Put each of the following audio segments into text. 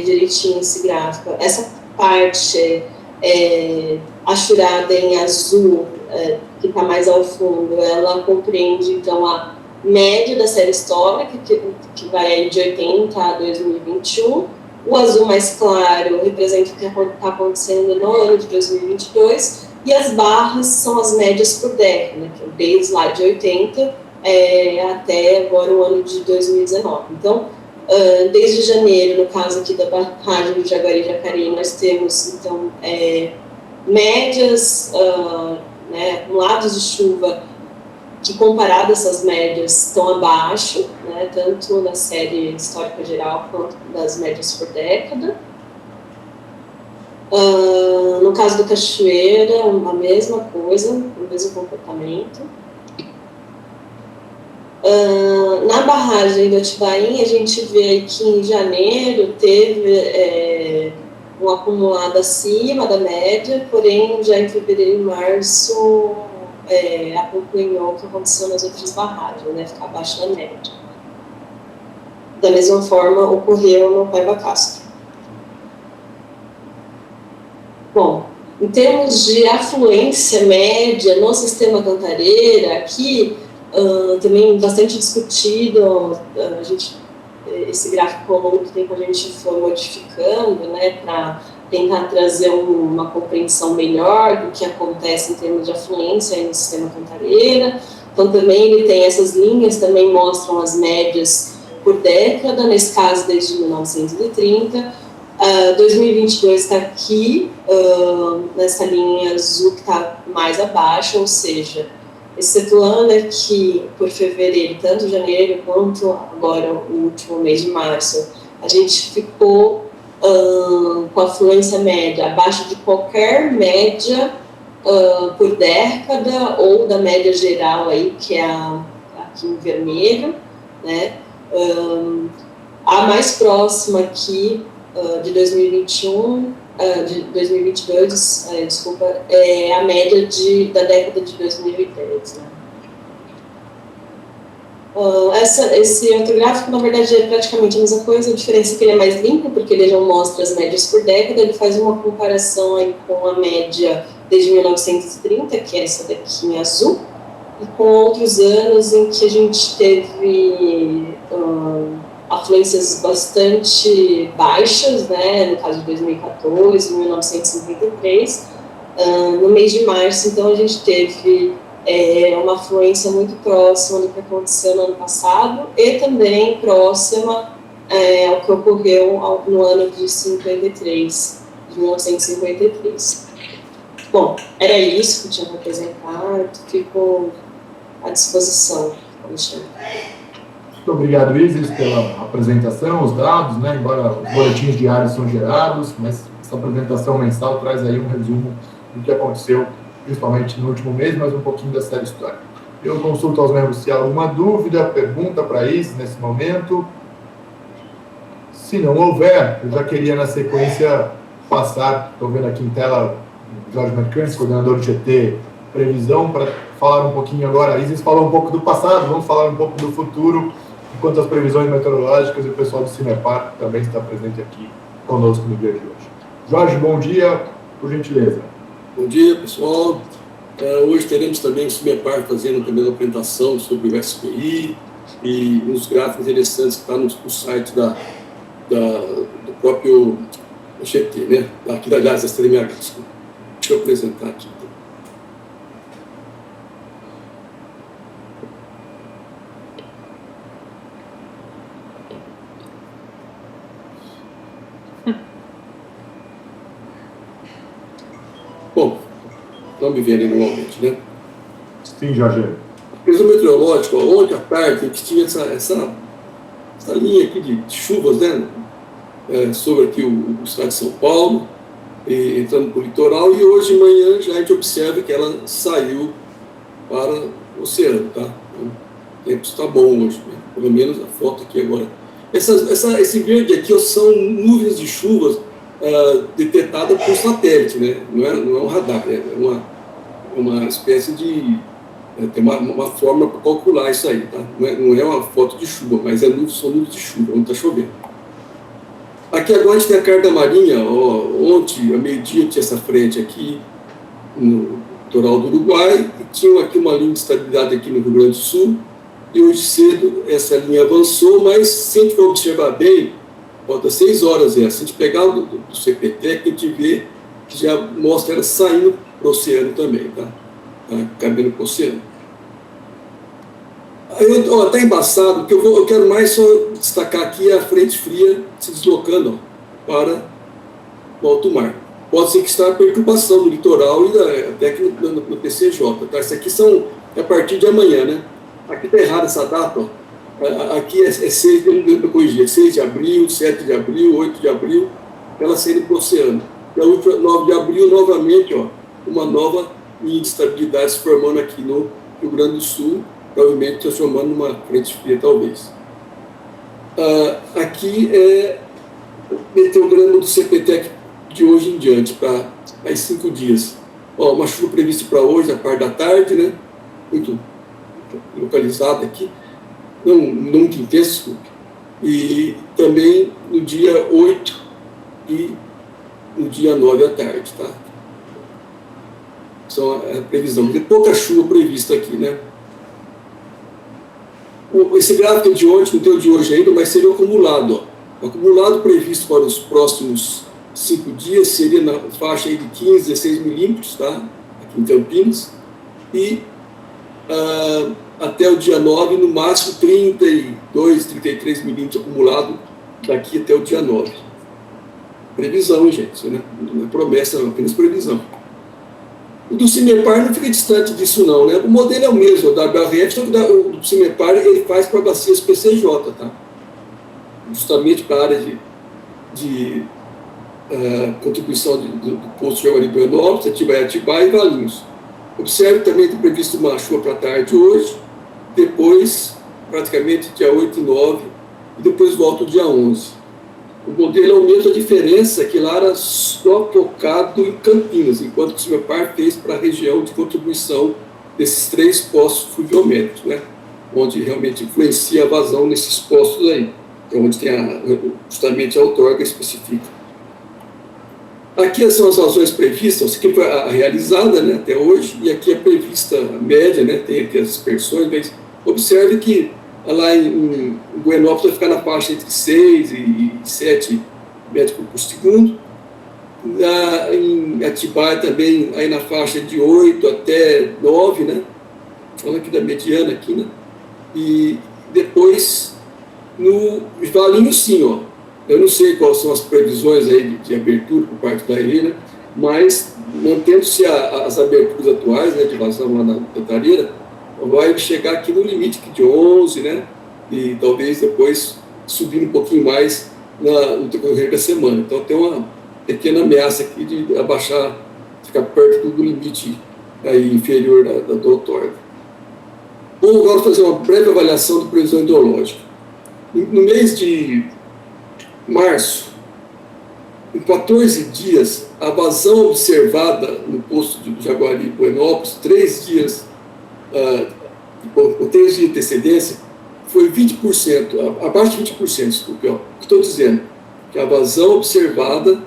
direitinho esse gráfico. Essa parte achurada em azul, que está mais ao fundo, ela compreende, então, a média da série histórica, que vai aí de 80 a 2021. O azul mais claro representa o que está acontecendo no ano de 2022, e as barras são as médias por década, que desde lá de 80 até agora o ano de 2019. Então, desde janeiro, no caso aqui da barragem do Jaguari e Jacareí, nós temos, então, médias, acumulados de chuva, que comparado a essas médias estão abaixo, né, tanto na série histórica geral quanto das médias por década. No caso da Cachoeira, a mesma coisa, o mesmo comportamento. Na barragem do Atibaim, a gente vê que em janeiro teve um acumulado acima da média, porém já em fevereiro e março acompanhou o que aconteceu nas outras barragens, né, ficar abaixo da média. Da mesma forma ocorreu no Paiva Castro. Bom, em termos de afluência média no sistema Cantareira, aqui também bastante discutido, esse gráfico ao longo do tempo a gente foi modificando, né, para tentar trazer uma compreensão melhor do que acontece em termos de afluência no sistema Cantareira. Então também ele tem essas linhas, também mostram as médias por década, nesse caso desde 1930. 2022 está aqui, nessa linha azul que está mais abaixo, ou seja, excetuando aqui por fevereiro, tanto janeiro quanto agora o último mês de março, a gente ficou com a afluência média abaixo de qualquer média por década ou da média geral aí, que é aqui em vermelho, né? A mais próxima aqui de 2021, de 2022, desculpa, é a média da década de 2010, né? Esse outro gráfico, na verdade, é praticamente a mesma coisa, a diferença é que ele é mais limpo, porque ele já mostra as médias por década, ele faz uma comparação aí com a média desde 1930, que é essa daqui em azul, e com outros anos em que a gente teve afluências bastante baixas, né, no caso de 2014, 1953, no mês de março, então a gente teve uma afluência muito próxima do que aconteceu no ano passado e também próxima ao que ocorreu no ano de 1953. Bom, era isso que eu tinha para apresentar, fico à disposição, Alexandre. Muito obrigado, Isis, pela apresentação, os dados, né, embora os boletins diários são gerados, mas essa apresentação mensal traz aí um resumo do que aconteceu, principalmente no último mês, mas um pouquinho da série histórica. Eu consulto aos membros se há alguma dúvida, pergunta para Isis nesse momento. Se não houver, eu já queria na sequência passar, estou vendo aqui em tela o Jorge Mercante, coordenador do GT Previsão, para falar um pouquinho agora. A Isis falou um pouco do passado, vamos falar um pouco do futuro, enquanto as previsões meteorológicas e o pessoal do Cimepar também está presente aqui conosco no dia de hoje. Jorge, bom dia, por gentileza. Bom dia, pessoal. Hoje teremos também o Cimepar fazendo também uma apresentação sobre o SPI e uns gráficos interessantes que está no site do próprio GT, né? Aqui da Gás, da Streamyard. Deixa eu apresentar aqui. Bom, não me vendo normalmente, né? Sim, Jorge. A previsão meteorológica, ontem à tarde, a gente tinha essa linha aqui de chuvas, né? Sobre aqui o estado de São Paulo, entrando para o litoral, e hoje de manhã já a gente observa que ela saiu para o oceano, tá? O tempo está bom hoje, né? Pelo menos a foto aqui agora. Esse verde aqui são nuvens de chuvas detectada por satélite, né? Não é um radar, é uma espécie de... tem uma forma para calcular isso aí, tá? Não é uma foto de chuva, mas são nuvens de chuva, onde está chovendo. Aqui agora a gente tem a carta marinha. Ontem, ao meio-dia, tinha essa frente aqui no litoral do Uruguai, e tinha aqui uma linha de estabilidade aqui no Rio Grande do Sul, e hoje cedo essa linha avançou, mas se a gente for observar bem, falta 6 horas, se a gente pegar do CPTEC, a gente vê que já mostra ela saindo para o oceano também, tá cabendo para o oceano. Está embaçado, porque eu quero mais só destacar aqui a frente fria se deslocando para o alto mar. Pode ser que está a perturbação no litoral e até aqui no PCJ. Tá? Isso aqui é a partir de amanhã, né? Aqui está errada essa data, ó. Aqui é 6, eu corrigi, 6 de abril, 7 de abril, 8 de abril, ela saindo para o oceano. E a última, 9 de abril, novamente, ó, uma nova linha de estabilidade se formando aqui no Rio Grande do Sul, provavelmente transformando numa frente fria, talvez. Aqui é o meteograma do CPTEC de hoje em diante, para mais 5 dias. Ó, uma chuva prevista para hoje, na parte da tarde, né? Muito localizada aqui, não muito intensa, desculpe. E também no dia 8 e no dia 9 à tarde, tá? Só a previsão. Tem pouca chuva prevista aqui, né? Esse gráfico é de ontem, não tem o de hoje ainda, mas seria o acumulado. Ó. O acumulado previsto para os próximos 5 dias seria na faixa aí de 15, 16 milímetros, tá? Aqui em Campinas. E até o dia 9, no máximo 32, 33 milímetros acumulado daqui até o dia 9. Previsão, gente, né? Não é promessa, não, apenas previsão. O do CIMEPAR não fica distante disso, não, né? O modelo é o mesmo, o WRF, só que o do CIMEPAR ele faz para bacias PCJ, tá? Justamente para a área de contribuição do posto de Jaguari Buenópolis, Atibaia e Valinhos. Observe também que tem previsto uma chuva para tarde hoje, depois, praticamente, dia 8 e 9, e depois volta o dia 11. O modelo é o mesmo, a diferença é que lá era só focado em Campinas, enquanto que o CIMEPAR fez para a região de contribuição desses 3 postos fluviométricos, né? Onde realmente influencia a vazão nesses postos aí, é onde tem justamente a outorga especifica. Aqui são as vazões previstas, aqui foi a realizada, né, até hoje, e aqui a prevista média, né, tem aqui as dispersões, mas observe que lá em Buenópolis vai ficar na faixa entre 6 e 7 metros por segundo. Em Atibaia também, aí na faixa de 8 até 9, né? Falando aqui da mediana, aqui, né? E depois, no Valinhos, sim, ó. Eu não sei quais são as previsões aí de abertura por parte da ilha, mas mantendo-se as aberturas atuais, né, de vazão lá na Cantareira, vai chegar aqui no limite de 11, né? E talvez depois subir um pouquinho mais no decorrer da semana. Então tem uma pequena ameaça aqui de abaixar, ficar perto do limite aí inferior da outorga. Vamos agora fazer uma breve avaliação de previsão hidrológica. No mês de março, em 14 dias, a vazão observada no posto de Jaguari e Buenópolis, 3 dias com 3 dias de antecedência, foi 20%, abaixo de 20%, desculpe, ó. Estou dizendo que a vazão observada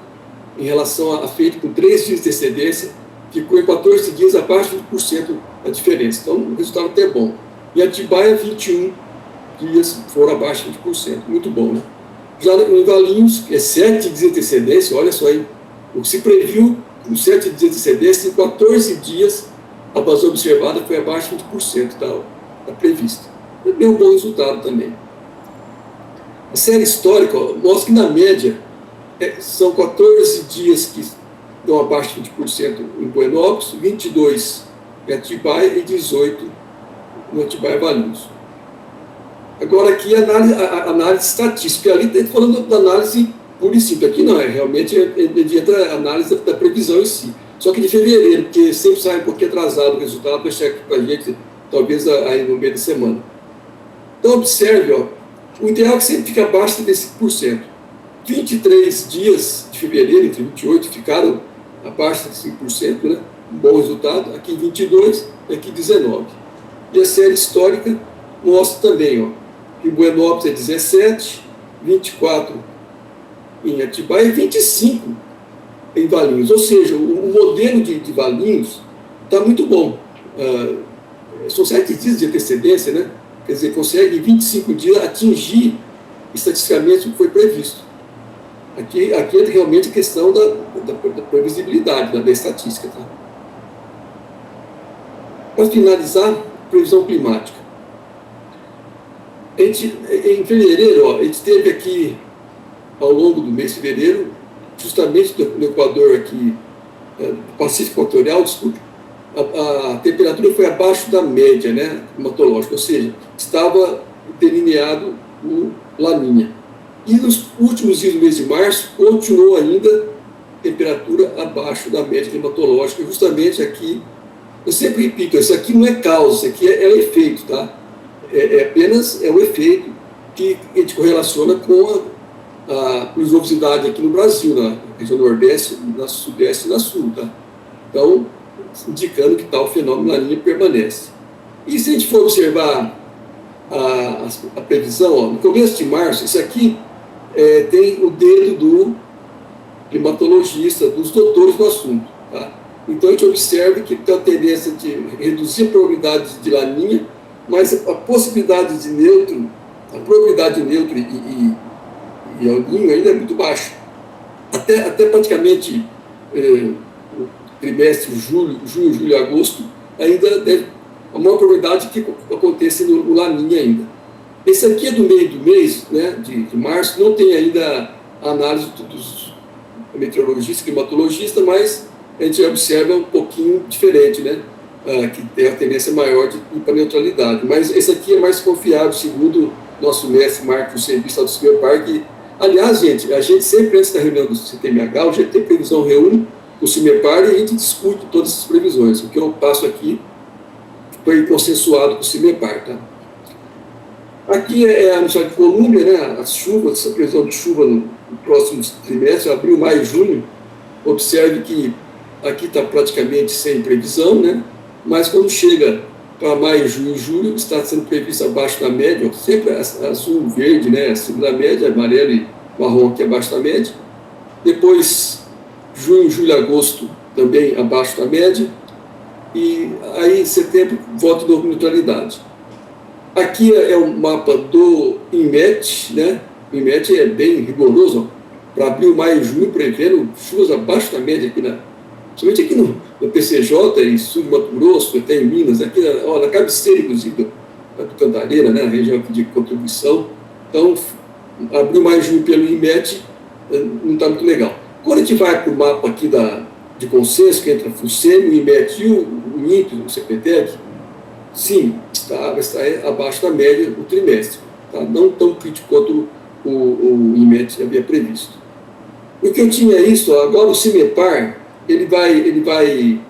em relação a feito com 3 dias de antecedência ficou em 14 dias abaixo de 20% a diferença. Então, o resultado até é bom. E Atibaia, 21 dias foram abaixo de 20%. Muito bom, né? Já em Valinhos, é 7 dias de antecedência, olha só aí, o que se previu com 7 dias de antecedência, em 14 dias, a vazão observada foi abaixo de 20% da prevista. Deu um bom resultado também. A série histórica mostra que, na média, são 14 dias que dão abaixo de 20% em Buenópolis, 22 em Atibaia e 18 no Atibaia Valinhos. Agora, aqui a análise estatística, ali está falando da análise pura e simples. Aqui não, realmente mediante a análise da previsão em si. Só que de fevereiro, porque sempre sai um pouquinho atrasado o resultado, para chegar aqui para a gente, talvez aí no meio da semana. Então, observe, ó, o ideal é que sempre fique abaixo de 5%. 23 dias de fevereiro, entre 28, ficaram abaixo de 5%, né? Um bom resultado. Aqui 22 e aqui 19. E a série histórica mostra também, ó, que em Buenópolis é 17, 24 em Atibaia e 25 em Valinhos. Ou seja, o modelo de Valinhos está muito bom. São 7 dias de antecedência, né? Quer dizer, consegue em 25 dias atingir estatisticamente o que foi previsto. Aqui é realmente a questão da previsibilidade, da estatística. Tá? Para finalizar, previsão climática. Em fevereiro, a gente teve aqui, ao longo do mês de fevereiro, justamente no Equador, aqui, Pacífico Equatorial, desculpe, a temperatura foi abaixo da média, né, climatológica, ou seja, estava delineado o Laninha. E nos últimos dias do mês de março, continuou ainda temperatura abaixo da média climatológica, justamente aqui, eu sempre repito, isso aqui não é causa, isso aqui é o efeito, tá? Apenas o efeito que a gente correlaciona com a pluviosidade aqui no Brasil, na região Nordeste, na Sudeste e na Sul, tá? Então, indicando que tal fenômeno Laninha permanece. E se a gente for observar a previsão, ó, no começo de março, isso aqui tem o dedo do climatologista, dos doutores do assunto. Tá? Então a gente observa que tem a tendência de reduzir a probabilidade de Laninha, mas a possibilidade de neutro, a probabilidade de neutro e El Niño ainda é muito baixa. Até praticamente o trimestre junho, julho e agosto, ainda deve a maior probabilidade que aconteça no Laninha ainda. Esse aqui é do meio do mês, né, de março, não tem ainda a análise dos meteorologistas, climatologistas, mas a gente observa um pouquinho diferente, né, que tem a tendência maior de ir para a neutralidade. Mas esse aqui é mais confiável, segundo nosso mestre Marcos Serviço do CIMEPAR, que, aliás, a gente sempre, antes da reunião do CTMH, o GT Previsão reúne o CIMEPAR e a gente discute todas essas previsões. O que eu passo aqui foi consensuado com o CIMEPAR, tá? Aqui é a Universidade de Colômbia, né, as chuvas, a previsão de chuva no próximo trimestre, abril, maio e junho. Observe que aqui está praticamente sem previsão, né, mas quando chega para maio, junho e julho, está sendo previsto abaixo da média, sempre azul, verde, né, acima da média, amarelo e marrom aqui abaixo da média. Depois, junho, julho e agosto também abaixo da média. E aí, em setembro, volta de novo neutralidade. Aqui é o mapa do INMET, né? O INMET é bem rigoroso, para abril, maio e junho, prevendo chuvas abaixo da média, somente aqui no PCJ, e sul de Mato Grosso, até em Minas, aqui na cabeceira, inclusive, do Cantareira, né? A região aqui de contribuição. Então, abril, maio e junho pelo INMET não está muito legal. Quando a gente vai para o mapa aqui de consenso, que entra o FUSEMI, o INMET e o INPE, o CPTEC, sim, está abaixo da média do trimestre, tá? Não tão crítico quanto o INMET havia previsto. O que eu tinha isso, agora o CIMEPAR, ele vai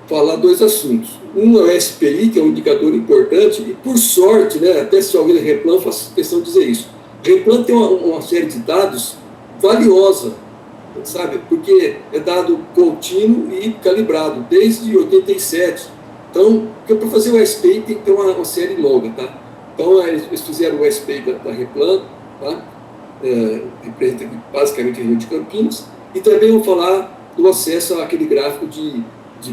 falar 2 assuntos. Um é o SPI, que é um indicador importante, e por sorte, né, até se alguém da Replan, faço questão de dizer isso. A Replan tem uma série de dados valiosa, sabe, porque é dado contínuo e calibrado, desde 87. Então, para fazer o SPI tem que ter uma série longa, tá? Então, eles fizeram o SPI da Replan, tá? Representa basicamente a região de Campinas, e também vou falar do acesso àquele gráfico de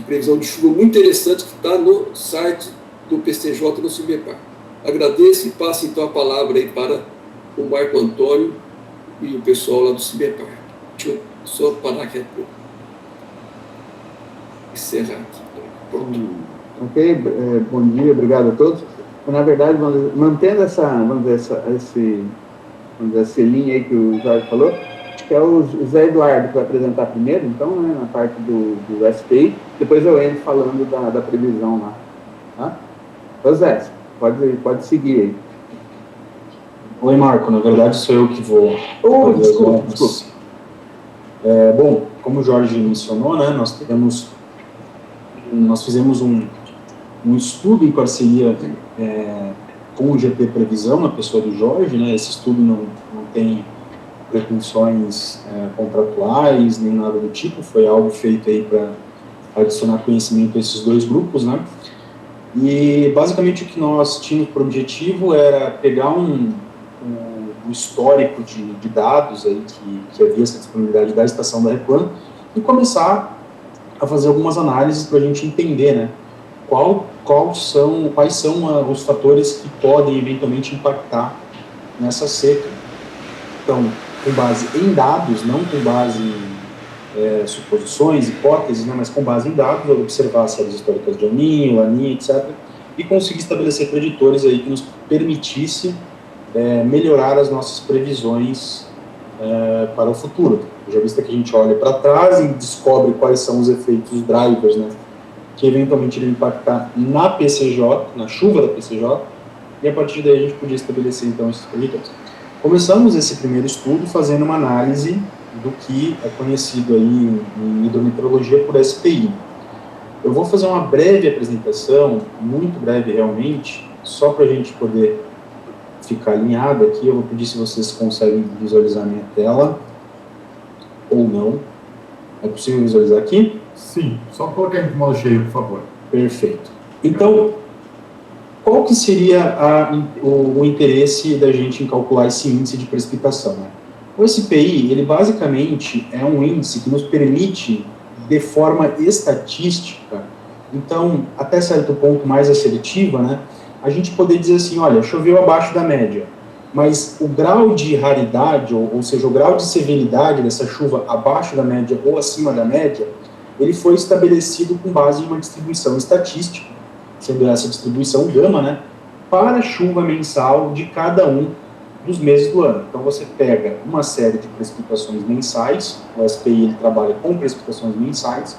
previsão de chuva muito interessante que está no site do PCJ no CIMEPAR. Agradeço e passo então a palavra aí para o Marco Antônio e o pessoal lá do CIMEPAR. Deixa eu só parar aqui. Encerrar aqui. Pronto. Ok, bom dia, obrigado a todos. Na verdade, mantendo essa linha aí que o Jorge falou, acho que é o Zé Eduardo que vai apresentar primeiro, então, né, na parte do SPI, depois eu entro falando da previsão lá. Tá? Então, Zé, pode seguir aí. Oi, Marco, na verdade sou eu que vou... Desculpa. Bom, como o Jorge mencionou, né, nós fizemos um estudo em parceria com o GT Previsão, na pessoa do Jorge, né, esse estudo não tem pretensões contratuais, nem nada do tipo, foi algo feito aí para adicionar conhecimento a esses 2 grupos, né, e basicamente o que nós tínhamos por objetivo era pegar um o histórico de dados aí que havia essa disponibilidade da estação da Replan e começar a fazer algumas análises para a gente entender, né, quais são os fatores que podem eventualmente impactar nessa seca. Então, com base em dados, não com base em suposições, hipóteses, né, mas com base em dados, observar as séries históricas de El Niño, Laninha, etc., e conseguir estabelecer preditores aí que nos permitisse melhorar as nossas previsões para o futuro. Já visto que a gente olha para trás e descobre quais são os efeitos drivers, né, que eventualmente irão impactar na PCJ, na chuva da PCJ, e a partir daí a gente podia estabelecer então esses preditores. Começamos esse primeiro estudo fazendo uma análise do que é conhecido aí em hidrometeorologia por SPI. Eu vou fazer uma breve apresentação, muito breve realmente, só para a gente poder ficar alinhado aqui. Eu vou pedir se vocês conseguem visualizar a minha tela, ou não. É possível visualizar aqui? Sim, só colocar em modo cheio, por favor. Perfeito. Então, qual que seria o interesse da gente em calcular esse índice de precipitação, né? O SPI, ele basicamente é um índice que nos permite, de forma estatística, então, até certo ponto mais assertiva, né, a gente poder dizer assim, olha, choveu abaixo da média, mas o grau de raridade, ou seja, o grau de severidade dessa chuva abaixo da média ou acima da média, ele foi estabelecido com base em uma distribuição estatística, sendo essa distribuição gama, né, para a chuva mensal de cada um dos meses do ano. Então, você pega uma série de precipitações mensais, o SPI ele trabalha com precipitações mensais,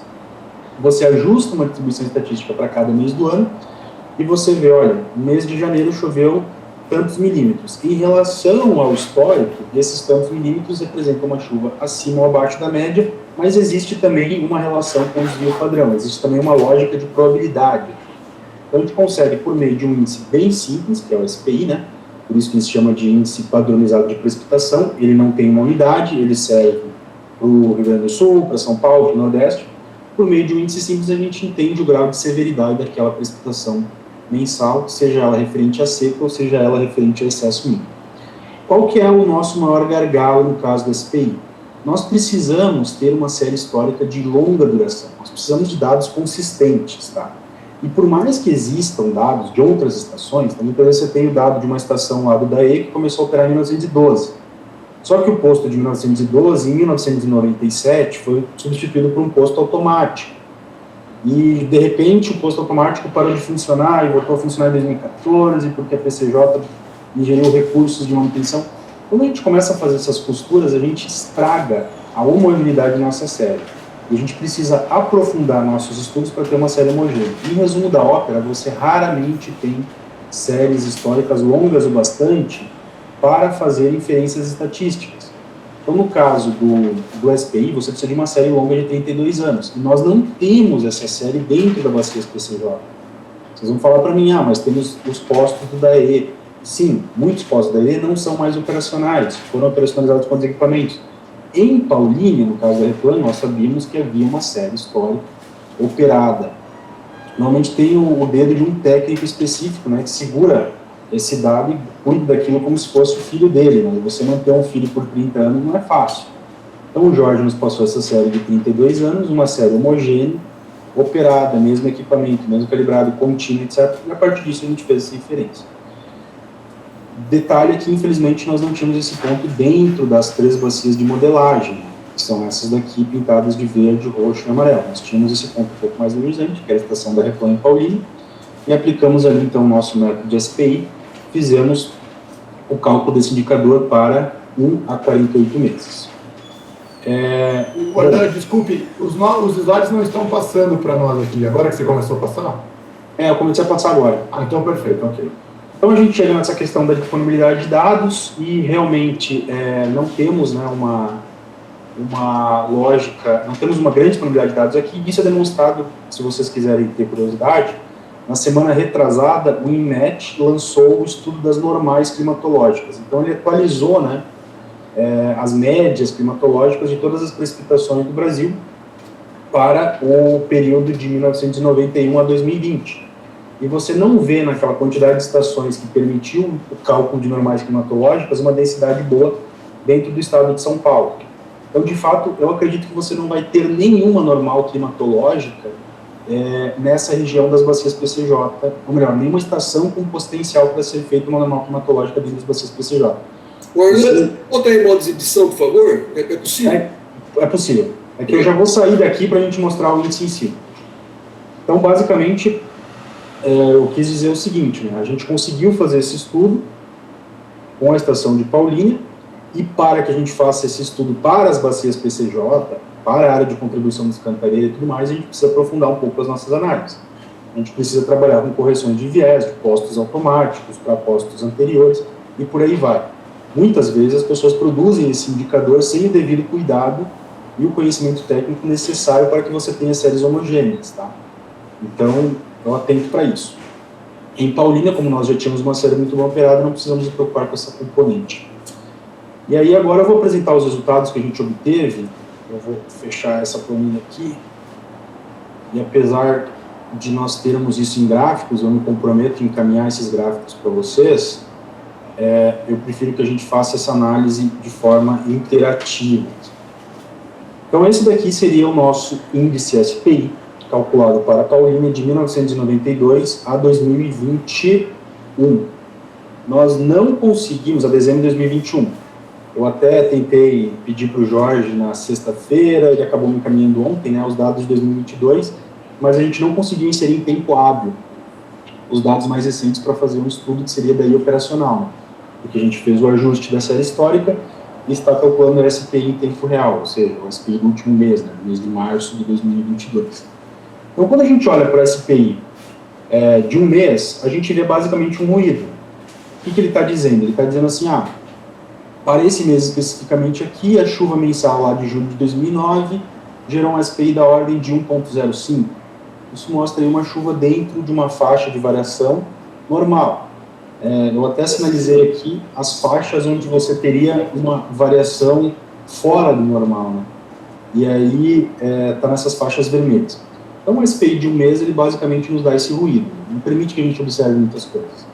você ajusta uma distribuição estatística para cada mês do ano, e você vê, olha, no mês de janeiro choveu tantos milímetros. Em relação ao histórico, esses tantos milímetros representam uma chuva acima ou abaixo da média, mas existe também uma relação com o desvio padrão, existe também uma lógica de probabilidade. Então, a gente consegue, por meio de um índice bem simples, que é o SPI, né? Por isso que se chama de índice padronizado de precipitação, ele não tem uma unidade, ele serve para o Rio Grande do Sul, para São Paulo, para o Nordeste. Por meio de um índice simples, a gente entende o grau de severidade daquela precipitação mensal, seja ela referente a seca ou seja ela referente a excesso mínimo. Qual que é o nosso maior gargalo no caso do SPI? Nós precisamos ter uma série histórica de longa duração, nós precisamos de dados consistentes, tá? E por mais que existam dados de outras estações, também você tem o dado de uma estação lá do DAE que começou a operar em 1912. Só que o posto de 1912, em 1997, foi substituído por um posto automático. E, de repente, o posto automático parou de funcionar e voltou a funcionar em 2014, porque a PCJ ingeriu recursos de manutenção. Quando a gente começa a fazer essas costuras, a gente estraga a homogeneidade da nossa série. E a gente precisa aprofundar nossos estudos para ter uma série homogênea. Em resumo da ópera, você raramente tem séries históricas longas o bastante para fazer inferências estatísticas. Então, no caso do SPI, você precisa de uma série longa de 32 anos. E nós não temos essa série dentro da bacia PCJ. Vocês vão falar para mim, mas temos os postos do DAE. Sim, muitos postos do DAE não são mais operacionais, foram operacionalizados com os equipamentos. Em Paulínia, no caso da Replan, nós sabíamos que havia uma série histórica operada. Normalmente tem o dedo de um técnico específico, né, que segura esse dado e cuida daquilo como se fosse o filho dele. Né? Você manter um filho por 30 anos não é fácil. Então o Jorge nos passou essa série de 32 anos, uma série homogênea, operada, mesmo equipamento, mesmo calibrado, contínuo, etc. E a partir disso a gente fez essa inferência. Detalhe é que, infelizmente, nós não tínhamos esse ponto dentro das 3 bacias de modelagem, que são essas daqui pintadas de verde, roxo e amarelo. Nós tínhamos esse ponto um pouco mais emergente, que era a estação da Replan em Paulínia, e aplicamos ali, então, o nosso método de SPI, fizemos o cálculo desse indicador para 1 a 48 meses. Desculpe, os slides não estão passando para nós aqui, agora que você começou a passar? Eu comecei a passar agora. Então perfeito, ok. Então a gente chega nessa questão da disponibilidade de dados e realmente não temos, né, uma lógica, não temos uma grande disponibilidade de dados aqui. Isso é demonstrado, se vocês quiserem ter curiosidade, na semana retrasada o INMET lançou o estudo das normais climatológicas. Então ele atualizou, né, as médias climatológicas de todas as precipitações do Brasil para o período de 1991 a 2020. e você não vê naquela quantidade de estações que permitiu o cálculo de normais climatológicas uma densidade boa dentro do estado de São Paulo. Então, de fato, eu acredito que você não vai ter nenhuma normal climatológica nessa região das bacias PCJ, ou melhor, nenhuma estação com potencial para ser feita uma normal climatológica dentro das bacias PCJ. Orlando, bota aí em modo de edição, por favor. É possível? É possível. É que eu já vou sair daqui para a gente mostrar o índice em si. Então, basicamente, eu quis dizer o seguinte, né? A gente conseguiu fazer esse estudo com a estação de Paulínia, e para que a gente faça esse estudo para as bacias PCJ, para a área de contribuição dos Cantareira e tudo mais, a gente precisa aprofundar um pouco as nossas análises. A gente precisa trabalhar com correções de viés, de postos automáticos para postos anteriores, e por aí vai. Muitas vezes as pessoas produzem esse indicador sem o devido cuidado e o conhecimento técnico necessário para que você tenha séries homogêneas, tá? Então, eu atento para isso. Em Paulínia, como nós já tínhamos uma série muito bem operada, não precisamos nos preocupar com essa componente. E aí agora eu vou apresentar os resultados que a gente obteve. Eu vou fechar essa planilha aqui. E apesar de nós termos isso em gráficos, eu me comprometo em encaminhar esses gráficos para vocês, eu prefiro que a gente faça essa análise de forma interativa. Então esse daqui seria o nosso índice SPI, calculado para a Paulínia de 1992 a 2021. Nós não conseguimos, a dezembro de 2021, eu até tentei pedir para o Jorge na sexta-feira, ele acabou me encaminhando ontem, né, os dados de 2022, mas a gente não conseguiu inserir em tempo hábil os dados mais recentes para fazer um estudo que seria daí operacional, né? Porque a gente fez o ajuste da série histórica e está calculando o SPI em tempo real, ou seja, o SPI do último mês, né, mês de março de 2022. Então, quando a gente olha para o SPI de um mês, a gente vê basicamente um ruído. O que ele está dizendo? Ele está dizendo assim, para esse mês especificamente aqui, a chuva mensal lá de julho de 2009 gerou um SPI da ordem de 1,05. Isso mostra aí uma chuva dentro de uma faixa de variação normal. Eu até sinalizei aqui as faixas onde você teria uma variação fora do normal, né? E aí está nessas faixas vermelhas. Então o SPI de um mês, ele basicamente nos dá esse ruído, não permite que a gente observe muitas coisas.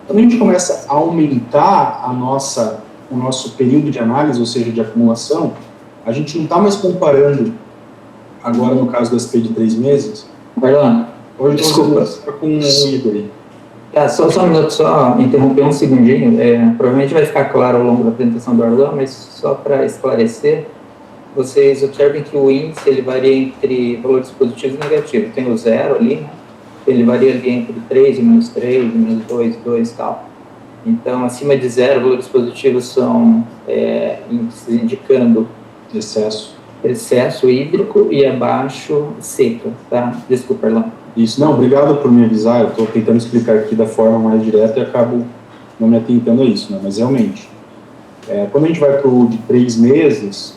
Quando a gente começa a aumentar o nosso período de análise, ou seja, de acumulação, a gente não está mais comparando, agora no caso do SPI de 3 meses. Orlando, Hoje desculpa. Nós vamos com um ruído ali. Só um minuto, só interromper um segundinho. Provavelmente vai ficar claro ao longo da apresentação do Orlando, mas só para esclarecer, vocês observem que o índice ele varia entre valores positivos e negativos. Tem o zero ali, né? Ele varia ali entre 3 e menos 3, menos 2, 2 e tal. Então, acima de zero, valores positivos são índices indicando excesso hídrico e abaixo seca, tá? Desculpa, Orlando. Isso, não, obrigado por me avisar, eu estou tentando explicar aqui da forma mais direta e acabo não me atentando a isso, né? Mas realmente, quando a gente vai para o de 3 meses,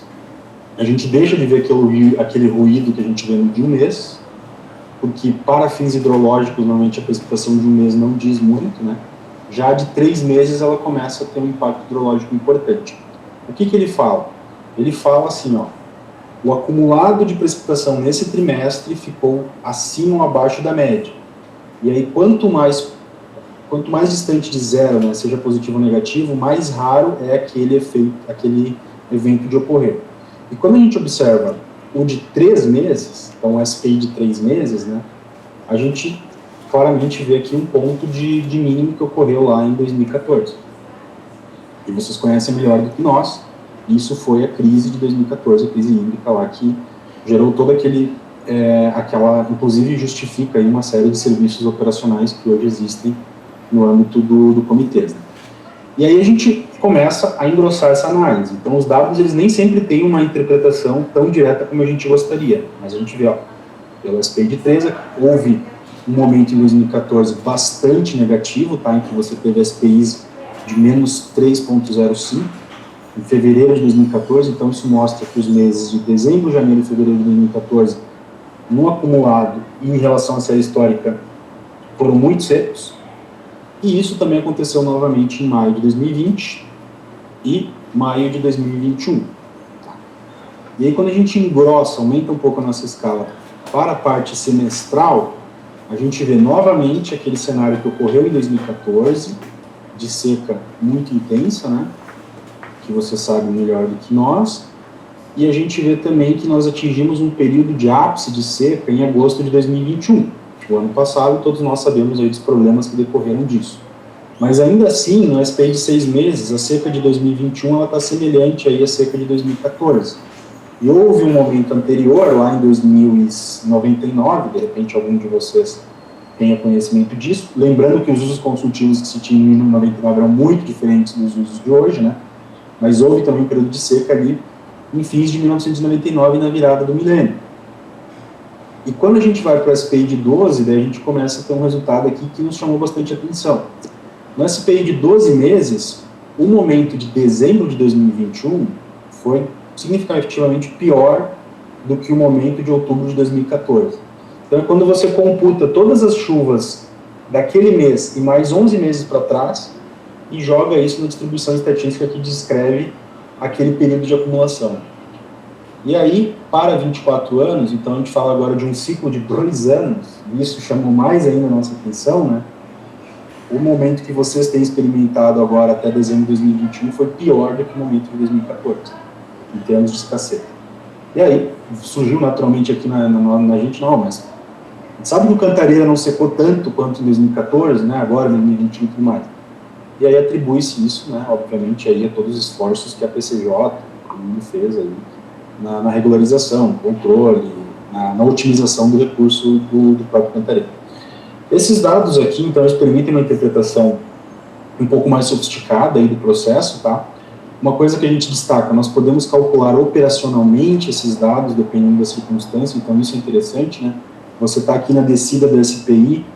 a gente deixa de ver aquele ruído que a gente vê no de um mês, porque para fins hidrológicos, normalmente a precipitação de um mês não diz muito, né? Já de 3 meses ela começa a ter um impacto hidrológico importante. O que ele fala? Ele fala assim, o acumulado de precipitação nesse trimestre ficou acima ou abaixo da média. E aí, quanto mais distante de zero, né, seja positivo ou negativo, mais raro é aquele evento de ocorrer. E quando a gente observa o de 3 meses, então o SPI de 3 meses, né, a gente claramente vê aqui um ponto de mínimo que ocorreu lá em 2014. E vocês conhecem melhor do que nós, isso foi a crise de 2014, a crise hídrica lá, que gerou todo inclusive justifica aí uma série de serviços operacionais que hoje existem no âmbito do comitê. Né? E aí a gente começa a engrossar essa análise. Então os dados, eles nem sempre têm uma interpretação tão direta como a gente gostaria, mas a gente vê, pelo SPI de 13, houve um momento em 2014 bastante negativo, tá, em que você teve SPIs de menos 3,05 em fevereiro de 2014, então isso mostra que os meses de dezembro, janeiro e fevereiro de 2014, no acumulado e em relação à série histórica, foram muito secos, e isso também aconteceu novamente em maio de 2020 e maio de 2021. E aí quando a gente engrossa, aumenta um pouco a nossa escala para a parte semestral, a gente vê novamente aquele cenário que ocorreu em 2014, de seca muito intensa, né? Que você sabe melhor do que nós, e a gente vê também que nós atingimos um período de ápice de seca em agosto de 2021, o ano passado, todos nós sabemos aí dos problemas que decorreram disso. Mas ainda assim, no SPI de 6 meses, a seca de 2021 ela está semelhante aí à seca de 2014. E houve um momento anterior, lá em 2099, de repente algum de vocês tenha conhecimento disso, lembrando que os usos consultivos que se tinham em 1999 eram muito diferentes dos usos de hoje, né? Mas houve também um período de seca ali em fins de 1999, na virada do milênio. E quando a gente vai para o SPI de 12, daí a gente começa a ter um resultado aqui que nos chamou bastante atenção. No SPI de 12 meses, o momento de dezembro de 2021 foi significativamente pior do que o momento de outubro de 2014. Então, quando você computa todas as chuvas daquele mês e mais 11 meses para trás, e joga isso na distribuição estatística que descreve aquele período de acumulação. E aí, para 24 anos, então a gente fala agora de um ciclo de 2 anos, e isso chamou mais ainda a nossa atenção, né? O momento que vocês têm experimentado agora até dezembro de 2021 foi pior do que o momento de 2014, em termos de escassez. E aí, surgiu naturalmente aqui na gente, não, mas sabe que o Cantareira não secou tanto quanto em 2014, né, agora em 2021 e tudo mais. E aí atribui-se isso, né, obviamente, aí a todos os esforços que a PCJ fez aí na regularização, no controle, na otimização do recurso do próprio Cantareira. Esses dados aqui, então, eles permitem uma interpretação um pouco mais sofisticada aí do processo, tá? Uma coisa que a gente destaca, nós podemos calcular operacionalmente esses dados, dependendo da circunstância, então isso é interessante, né? Você está aqui na descida do SPI,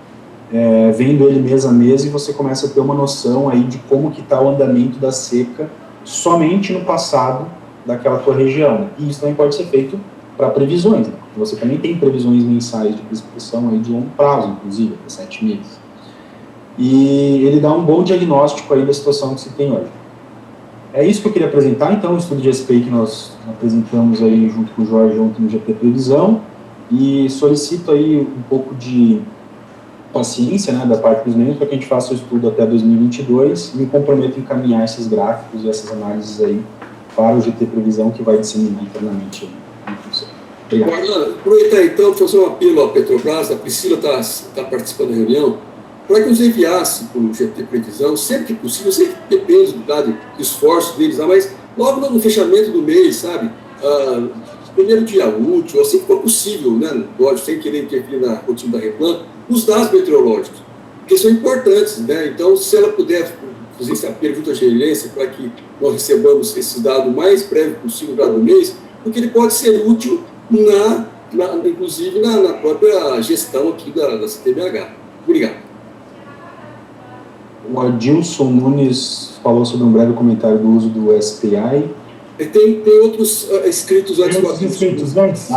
vendo ele mês a mês, e você começa a ter uma noção aí de como que está o andamento da seca somente no passado daquela tua região, né? E isso também pode ser feito para previsões, né? Você também tem previsões mensais de precipitação aí de longo prazo, inclusive, até 7 meses. E ele dá um bom diagnóstico aí da situação que se tem hoje. É isso que eu queria apresentar, então, o estudo de SPI que nós apresentamos aí junto com o Jorge ontem no GT Previsão, e solicito aí um pouco de paciência, né, da parte dos membros, para que a gente faça o estudo até 2022, e me comprometo em encaminhar esses gráficos e essas análises aí para o GT Previsão, que vai disseminar internamente aí. Obrigado. Aproveitar então, fazer um apelo à Petrobras, a Priscila está participando da reunião, para que nos enviasse para o GT Previsão, sempre que possível, sempre depende do esforço deles, mas logo no fechamento do mês, sabe? Primeiro dia útil, assim que for possível, né? Lógico, sem querer interferir na rotina da Replan, os dados meteorológicos, porque são importantes, né? Então, se ela puder fazer esse apelo junto à gerência para que nós recebamos esse dado o mais breve possível do mês, porque ele pode ser útil inclusive na própria gestão aqui da CTBH. Obrigado. O Adilson Nunes falou sobre um breve comentário do uso do SPI. Tem outros inscritos antes do inscritos antes?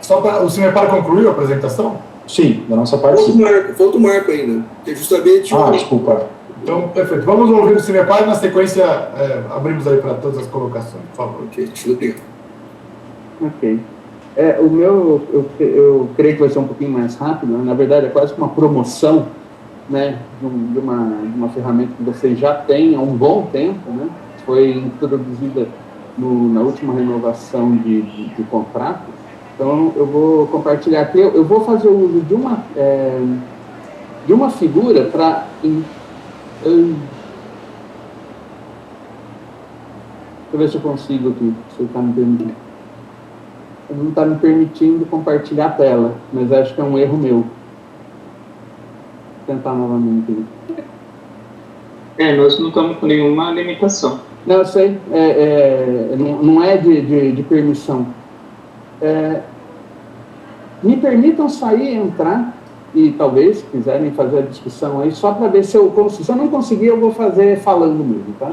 Só para o Cimepar concluir a apresentação? Sim, da nossa parte. Falta o Marco ainda, que é justamente... desculpa. Então, perfeito. Vamos ouvir o Cimepar e na sequência abrimos aí para todas as colocações, por favor. Ok, obrigado. Ok. O meu, eu creio que vai ser um pouquinho mais rápido, né? Na verdade é quase uma promoção, né, de uma ferramenta que vocês já têm há um bom tempo, né? Foi introduzida na última renovação de contrato. Então eu vou compartilhar aqui, eu vou fazer o uso de uma figura para... Deixa eu ver se eu consigo aqui, se ele está me permitindo. Não está me permitindo compartilhar a tela, mas acho que é um erro meu. Vou tentar novamente. Nós não estamos com nenhuma limitação. Não, eu sei, não é de permissão. Me permitam sair e entrar, e talvez quiserem fazer a discussão aí, só para ver se eu não conseguir, eu vou fazer falando mesmo, tá?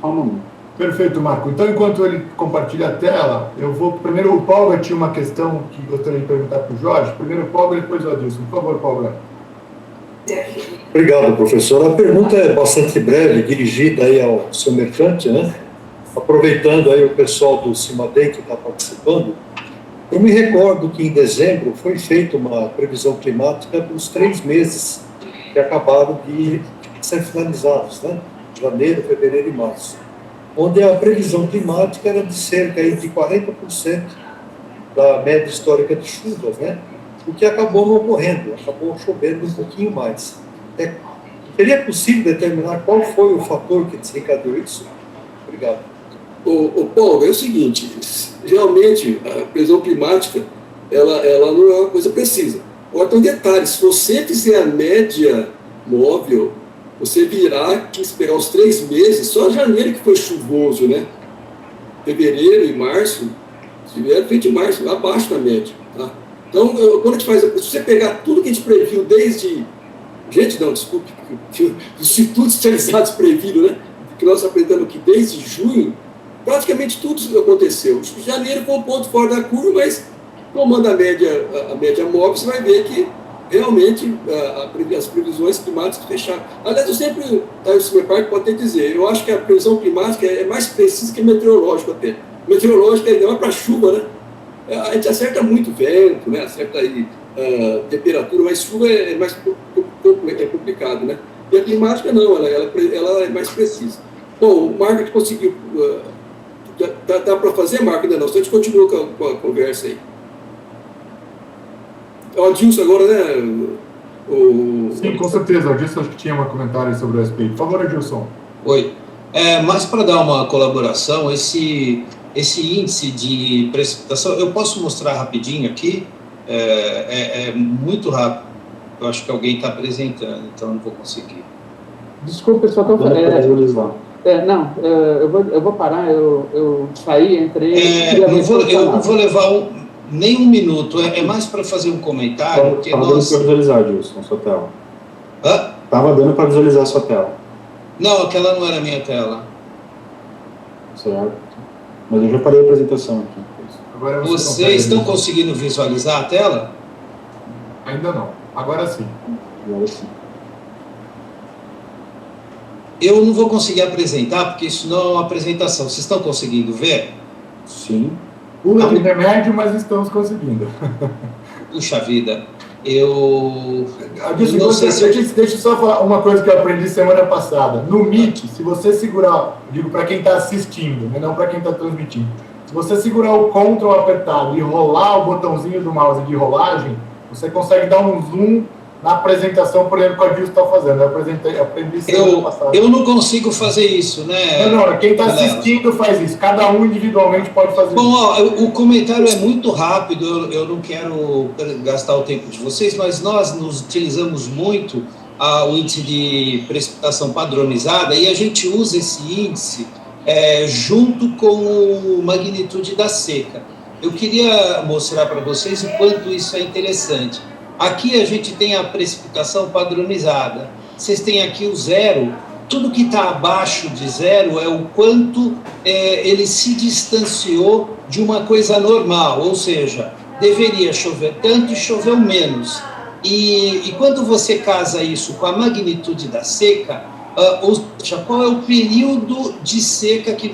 Só um momento. Perfeito, Marco. Então, enquanto ele compartilha a tela, eu vou... Primeiro, o Paulo tinha uma questão que gostaria de perguntar para o Jorge. Primeiro o Paulo e depois o Adilson. Por favor, Paulo. Obrigado, professor. A pergunta é bastante breve, dirigida aí ao seu mercante, né? Aproveitando aí o pessoal do CIMADEM que está participando, Eu me recordo que em dezembro foi feita uma previsão climática dos 3 meses que acabaram de ser finalizados, né? Janeiro, fevereiro e março, onde a previsão climática era de cerca aí de 40% da média histórica de chuvas, né? O que acabou não ocorrendo, acabou chovendo um pouquinho mais. Seria possível determinar qual foi o fator que desencadeou isso? Obrigado. O Paulo, é o seguinte, realmente a previsão climática ela não é uma coisa precisa. Agora tem um detalhe, se você fizer a média móvel, você virá que esperar os 3 meses, só janeiro que foi chuvoso, né? Fevereiro e março, frente de março, abaixo da média. Tá? Então, quando a gente faz, se você pegar tudo que a gente previu desde... Gente, não, desculpe, que os institutos especializados previram, né? Que nós apresentamos aqui desde junho, praticamente tudo isso aconteceu. Janeiro foi um ponto fora da curva, mas tomando a média móvel, você vai ver que realmente as previsões climáticas fecharam. Aliás, eu sempre, o meu pai pode até dizer, eu acho que a previsão climática é mais precisa que a meteorológica até. Meteorológica não é para chuva, né? A gente acerta muito vento, né? Acerta aí temperatura, mas chuva é mais complicado, né? E a climática não, ela é mais precisa. Bom, o marketing conseguiu... Dá para fazer, Marco? Ainda não. Então a gente continua com a conversa aí. O Adilson agora, né? Sim, com certeza. O Adilson acho que tinha um comentário sobre o respeito. Por favor, Adilson. Oi. Mas para dar uma colaboração, esse índice de precipitação, eu posso mostrar rapidinho aqui? É muito rápido. Eu acho que alguém está apresentando, então não vou conseguir. Desculpa, só estou falando. Não, eu vou parar, eu saí, entrei... eu não vou levar nem um minuto, é mais para fazer um comentário. Estava dando para visualizar, Gilson, sua tela. Hã? Estava dando para visualizar a sua tela. Não, aquela não era a minha tela. Certo. Mas eu já parei a apresentação aqui. Agora Vocês estão conseguindo visualizar a tela? Ainda não. Agora sim. Agora sim. Eu não vou conseguir apresentar, porque isso não é uma apresentação. Vocês estão conseguindo ver? Sim. Pula de remédio, mas estamos conseguindo. Puxa vida, eu não sei se... Deixa eu só falar uma coisa que eu aprendi semana passada. No Meet, se você segurar, digo para quem está assistindo, não para quem está transmitindo, se você segurar o Ctrl apertado e rolar o botãozinho do mouse de rolagem, você consegue dar um zoom na apresentação, por exemplo, que a Adilson está fazendo. Eu aprendi semana passada. Eu não consigo fazer isso, né? Não, quem está assistindo faz isso. Cada um individualmente pode fazer isso. Bom, o comentário é muito rápido, eu não quero gastar o tempo de vocês, mas nós nos utilizamos muito o índice de precipitação padronizada e a gente usa esse índice junto com a magnitude da seca. Eu queria mostrar para vocês o quanto isso é interessante. Aqui a gente tem a precipitação padronizada. Vocês têm aqui o zero. Tudo que está abaixo de zero é o quanto ele se distanciou de uma coisa normal, ou seja, deveria chover tanto e choveu menos. E quando você casa isso com a magnitude da seca, ou seja, qual é o período de seca que